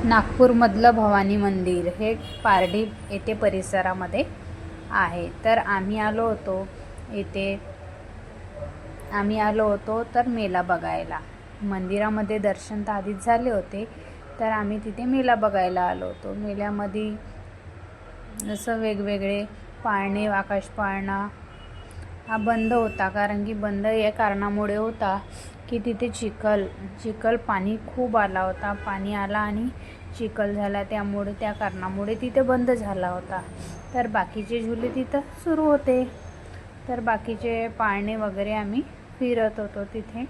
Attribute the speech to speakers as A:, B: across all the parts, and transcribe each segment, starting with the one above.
A: नागपूरमधलं भवानी मंदिर हे पारडी येथे परिसरामध्ये आहे. तर आम्ही आलो होतो तर मेला बघायला. मंदिरामध्ये दर्शन तर आधीच झाले होते, तर आम्ही तिथे मेला बघायला आलो होतो. मेल्यामध्ये असं वेगवेगळे पाळणे, आकाश पाळणा हा बंद होता, कारण की बंद या कारणामुळे होता की तिथे चिखल पाणी खूप आला होता. पाणी आला आणि चिखल झाला, त्या कारणामुळे तिथे बंद झाला होता. तर बाकीचे झुले तिथं सुरू होते. तर बाकीचे पाळणे वगैरे आम्ही फिरत होतो, तिथे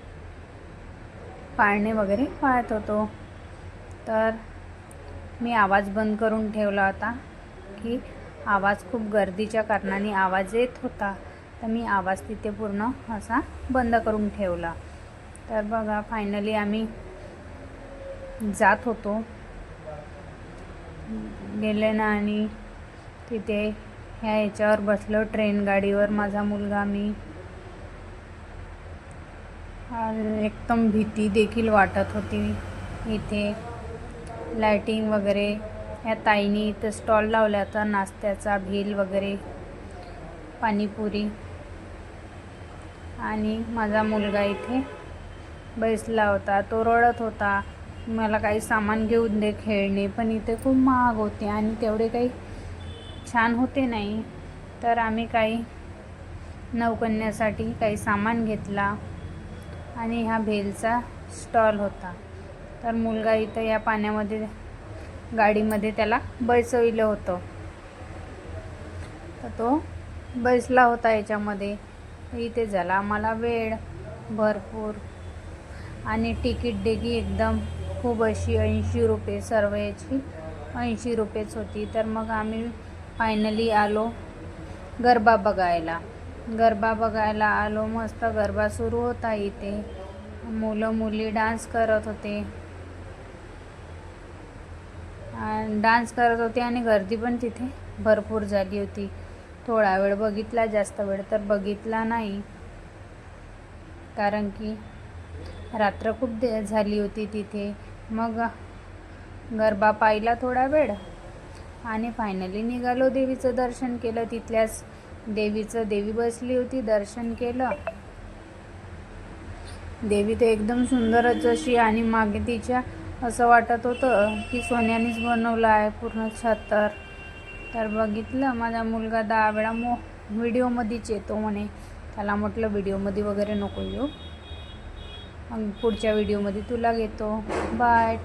A: पाळणे वगैरे पाहत होतो. तर मी आवाज बंद करून ठेवला होता की आवाज खूप गर्दीच्या कारणाने आवाज येत होता, तर मी आवाज तिथे पूर्ण असा बंद करून ठेवला. तर बघा, फायनली आम्ही जात होतो गेले ना, आणि तिथे ह्या याच्यावर बसलो, ट्रेन गाडीवर, माझा मुलगा, मी. एकदम भीती देखील वाटत होती. इथे लाइटिंग वगैरे, ह्या ताईनी इथं स्टॉल लावला होता नाश्त्याचा, भेल वगैरे, पाणीपुरी. आणि माझा मुलगा इथे बसला होता, तो रडत होता, मला काही सामान घेऊन दे, खेळणे. पण इथे खूप महाग होते आणि तेवढे काही छान होते नाही. तर आम्ही काही नौकन्यासाठी काही सामान घेतला आणि हा भेलचा स्टॉल होता. तर मुलगा इथं या पाण्यामध्ये, गाडीमध्ये त्याला बसविलं होतं, तर तो बसला होता याच्यामध्ये. इथे झाला आम्हाला वेळ भरपूर, आणि तिकीट देखील एकदम खूप अशी 80 रुपये, सर्व याची 80 रुपयेच होती. तर मग आम्ही फायनली आलो गरबा बघायला आलो. मस्त गरबा सुरू होता. इथे मुलं मुली डान्स करत होते आणि गर्दी पण तिथे भरपूर झाली होती. थोडा वेळ बघितला, जास्त वेळ तर बघितला नाही, कारण की रात्र खूप झाली होती तिथे. मग गरबा पाहिला थोडा वेळ आणि फायनली निघालो. देवीचं दर्शन केलं, तिथल्याच देवी बसली होती, दर्शन केलं. देवी तर एकदम सुंदरच अशी, आणि मागे तिच्या असं वाटत होतं की सोन्यानेच बनवलं आहे पूर्ण छत. तर बघितलं. माझा मुलगा 10 वेळा व्हिडिओमध्येच येतो म्हणे. त्याला म्हटलं व्हिडिओमध्ये वगैरे नको येऊ, मग पुढच्या व्हिडिओमध्ये तुला घेतो. बाय.